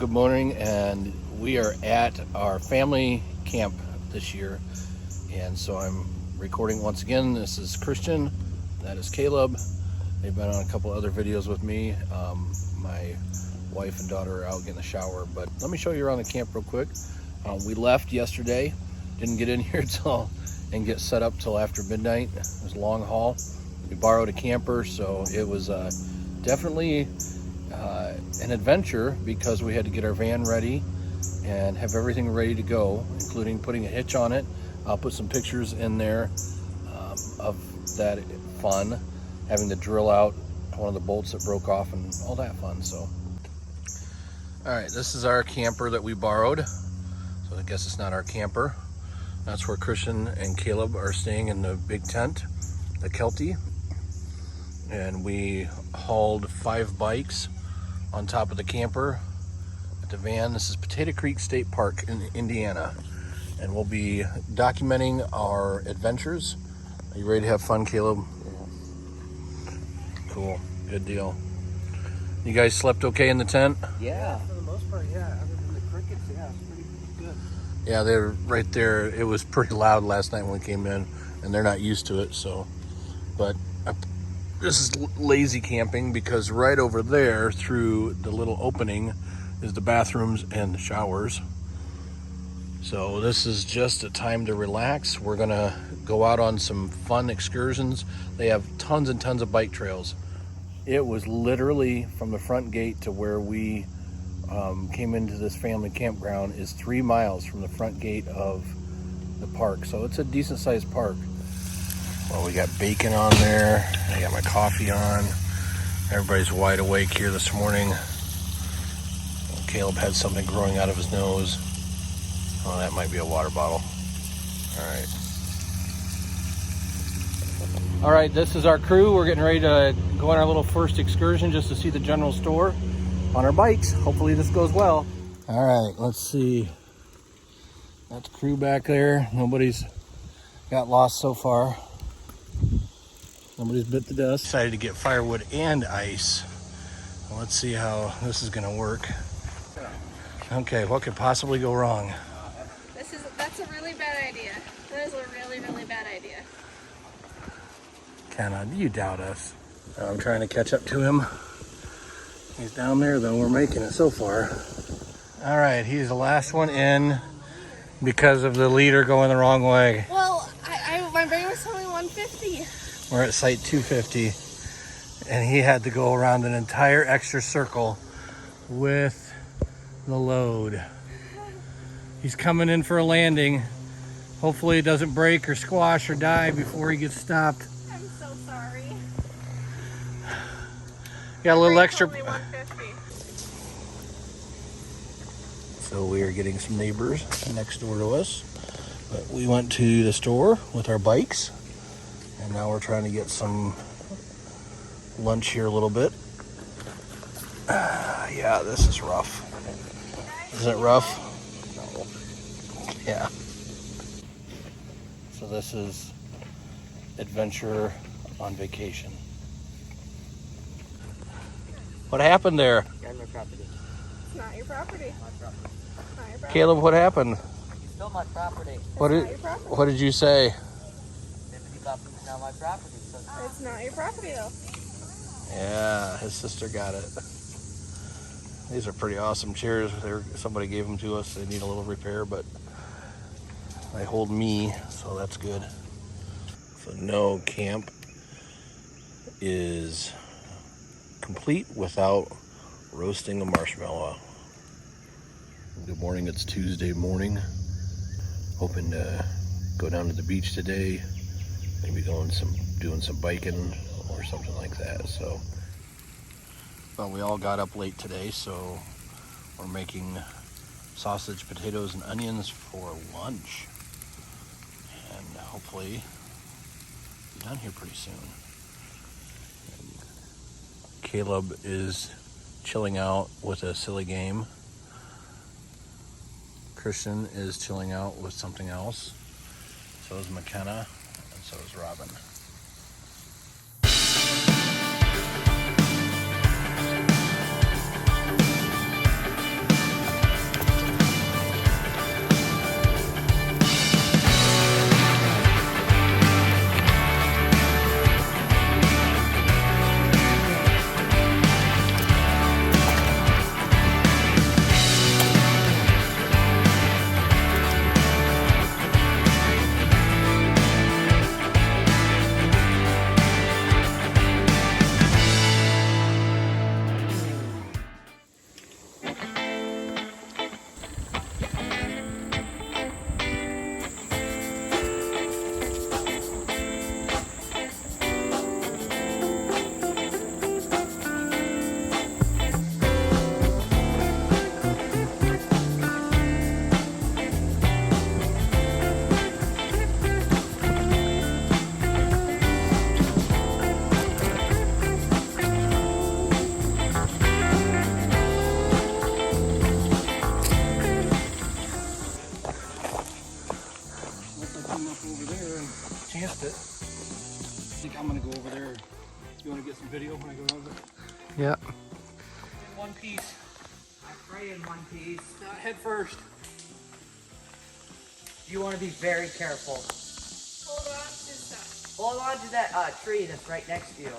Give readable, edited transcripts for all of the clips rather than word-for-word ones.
good morning, and we are at our family camp this year, and so I'm recording once again. This is Christian, that is Caleb. They've been on a couple other videos with me. My wife and daughter are out getting a shower, but let me show you around the camp real quick. We left yesterday, didn't get in here and get set up till after midnight. It was a long haul. We borrowed a camper, so it was definitely an adventure because we had to get our van ready and have everything ready to go, including putting a hitch on it. I'll put some pictures in there of that fun, having to drill out one of the bolts that broke off and all that fun. So, all right, this is our camper that we borrowed. So I guess it's not our camper. That's where Christian and Caleb are staying in the big tent, the Kelty. And we hauled 5 bikes on top of the camper at the van. This is Potato Creek State Park in Indiana. And we'll be documenting our adventures. Are you ready to have fun, Caleb? Yeah. Cool, good deal. You guys slept okay in the tent? Yeah, for the most part, yeah. Other than the crickets, yeah, it's pretty good. Yeah, they're right there. It was pretty loud last night when we came in, and they're not used to it, so. But this is lazy camping because right over there through the little opening is the bathrooms and the showers. So this is just a time to relax. We're gonna go out on some fun excursions. They have tons and tons of bike trails. It was literally from the front gate to where we came into this family campground is 3 miles from the front gate of the park. So it's a decent sized park. Well, we got bacon on there. I got my coffee on. Everybody's wide awake here this morning. Caleb had something growing out of his nose. Oh, that might be a water bottle. All right, this is our crew. We're getting ready to go on our little first excursion just to see the general store on our bikes. Hopefully this goes well. All right, let's see. That's crew back there. Nobody's got lost so far. Nobody's bit the dust. Decided to get firewood and ice. Well, let's see how this is gonna work. Okay, what could possibly go wrong? That's a really bad idea. That is a really, really bad idea. Kenna, do you doubt us? I'm trying to catch up to him. He's down there though, we're making it so far. All right, he's the last one in because of the leader going the wrong way. Well, my brain was telling me 150. We're at site 250, and he had to go around an entire extra circle with the load. He's coming in for a landing. Hopefully it doesn't break or squash or die before he gets stopped. I'm so sorry. Got a little extra. Only 150. So we are getting some neighbors next door to us. But we went to the store with our bikes. And now we're trying to get some lunch here a little bit. Yeah, this is rough. Isn't it rough? No. Yeah. So this is adventure on vacation. What happened there? You're on my property. It's not your property. My property. It's not your property. Caleb, what happened? You stole my property. What It's not your property. What did you say? It's not my property. So It's not your property though. Yeah, his sister got it. These are pretty awesome chairs. Somebody gave them to us. They need a little repair, but they hold me, so that's good. So no camp is complete without roasting a marshmallow. Good morning, it's Tuesday morning. Hoping to go down to the beach today. Maybe doing some biking or something like that. So, well, we all got up late today, so we're making sausage, potatoes, and onions for lunch, and hopefully be done here pretty soon. And Caleb is chilling out with a silly game. Christian is chilling out with something else. So is McKenna, and so is Robin. Yeah. One piece. I pray in one piece. Head first. You want to be very careful. Hold on to stuff. Hold on to that tree that's right next to you.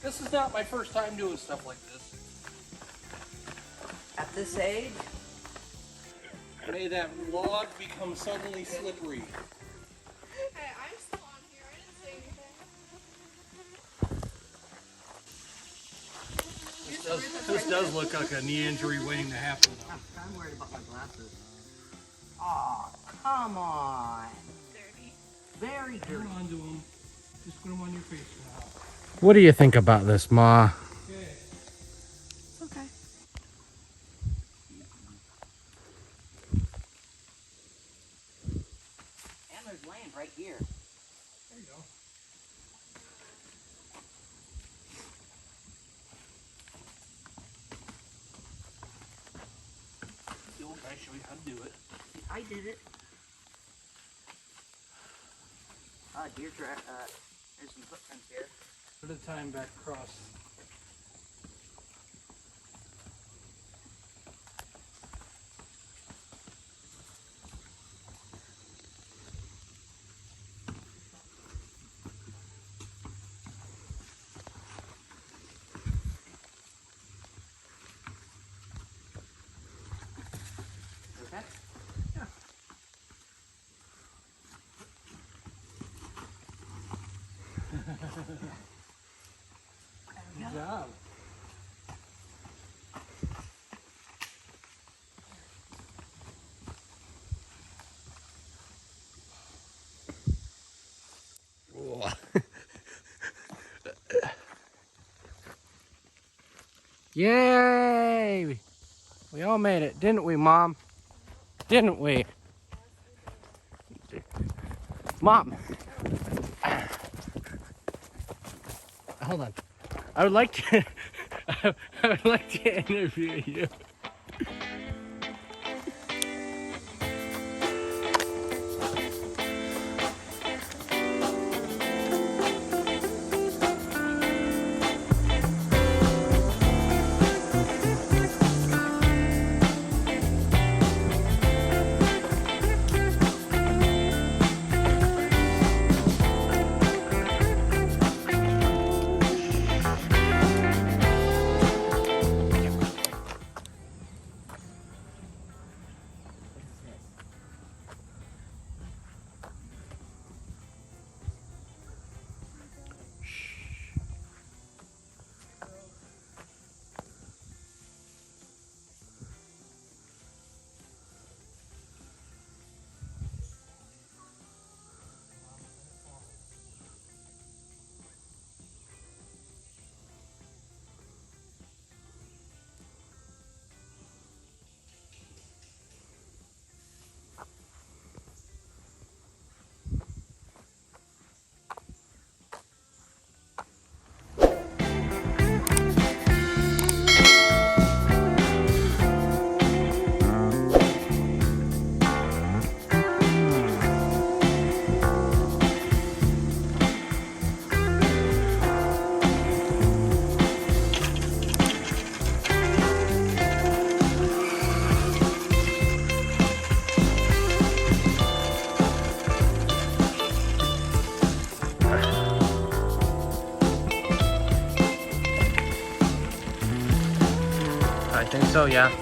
This is not my first time doing stuff like this. At this age, May that log become suddenly slippery. Hey, I'm still on here. I didn't say anything. This does look like a knee injury waiting to happen. I'm worried about my glasses. Aw, come on. Dirty. Very dirty. Hold on to them. Just put them on your face now. What do you think about this, Ma? Okay. It's okay. And there's land right here. There you go. The old guy showed you how to do it. I did it. Deer track. There's some footprints here. Put a time back across. Okay. Good job. Yay! We all made it, didn't we, Mom? Didn't we? Mom! Hold on. I would like to I would like to interview you. I think so, yeah.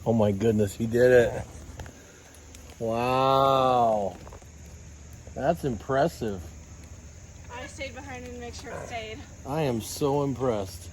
Oh my goodness, he did it. Wow. That's impressive. I stayed behind and make sure it stayed. I am so impressed.